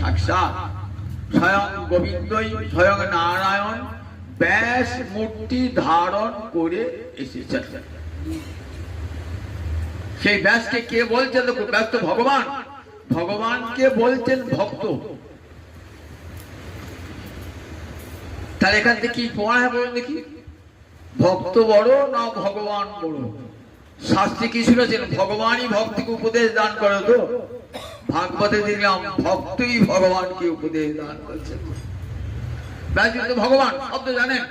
সাক্ষাৎ স্বয়ং গোবিন্দই স্বয়ং নারায়ণ ব্যাস মূর্তি ধারণ করে এসেছেন। সেই ব্যাসকে কে বলছেন? ব্যাস তো ভগবান, ভগবানকে বলছেন ভক্ত। তাহলে এখান থেকে কি প্রমাণ হয় বলুন দেখি? ভক্ত বড় না ভগবান বড়? শাস্ত্রে কি শুনেছেন? ভগবানই ভক্তিকে উপদেশ দান করে। তো ভাগবতে দেখলাম ভক্তই ভগবানকে উপদেশ দান করছেন। ভগবান শব্দ জানেন,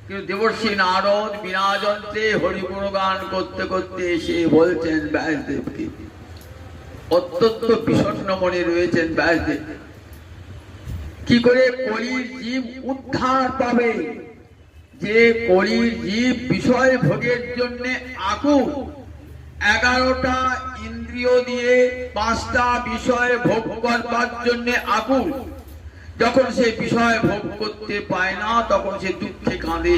কিন্তু দেবর্ষি নারদ বিনা যন্ত্রে হরিগুণ গান করতে করতে এসে বলছেন ব্যাসদেবকে, অত্যন্ত বিষণ্ণ মনে রয়েছেন ব্যাসদেব, কি করে কলির জীব উদ্ধার পাবে? যে কলির জীব বিষয় ভোগের জন্য আকুল, 11টা ইন্দ্রিয় দিয়ে 5টা বিষয় ভোগ করবার জন্য আকুল। যখন সে বিষয় ভোগ করতে পায় না তখন সে দুঃখে কাঁদে।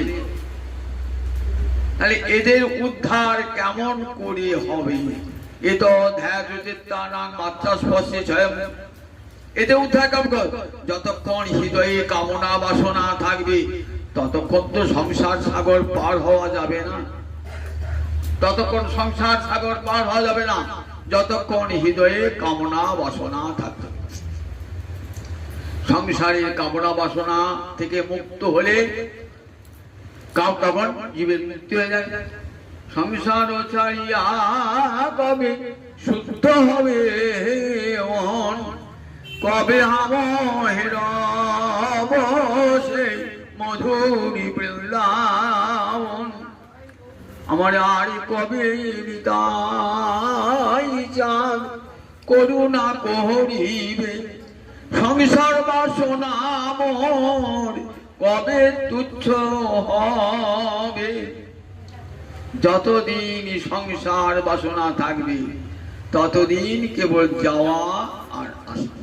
তাহলে এদের উদ্ধার কেমন করে হবে? এ তো ধ্যান মাত্রা স্পর্শে স্বয়ং, এদের উদ্ধার কেমন? যতক্ষণ হৃদয়ে কামনা বাসনা থাকবে ততক্ষণ তো সংসার সাগর পার হওয়া যাবে না। ততক্ষণ সংসার সাগর পার হওয়া যাবে না যতক্ষণ হৃদয়ে কামনা বাসনা থাকবে। সংসারের কামনা বাসনা থেকে মুক্ত হলে তখন জীবের মুক্তি হয়ে যায়। সংসার ছাড়িয়া কবে শুদ্ধ হবে মন, কবে হামহের বসে মধুরী বৃন্দাবন, আমার আর কবে বিদায় চাঁদ করুণা করিবে, সংসার বাসনা মোর কবে তুচ্ছ হবে। যতদিন সংসার বাসনা থাকবে ততদিন কেবল যাওয়া আর আসা।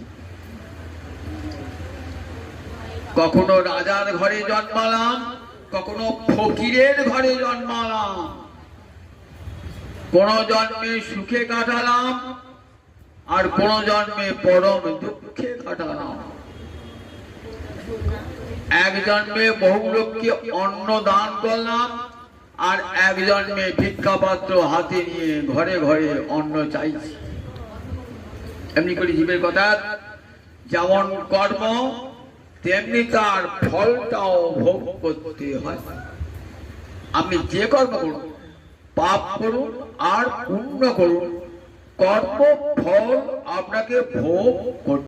কখনো রাজার ঘরে জন্মালাম, কখনো ফকিরের ঘরে জন্মালাম, কোন জন্মে সুখে কাটালাম আর কোন জন্মে পরম দুঃখে কাটালাম। এক জন্মে বহু লোককে অন্ন দান করলাম আর এক জন্মে ভিক্ষাপাত্র হাতে নিয়ে ঘরে ঘরে অন্ন চাইছি। এমনি করে জীবের কথা যেমন কর্ম তেমনি তার ফলটাও ভোগ করতে হয়। আপনি যে কর্ম করুন, পাপ করুন আর পুণ্য করুন, কর্ম ফল আপনাকে ভোগ করতে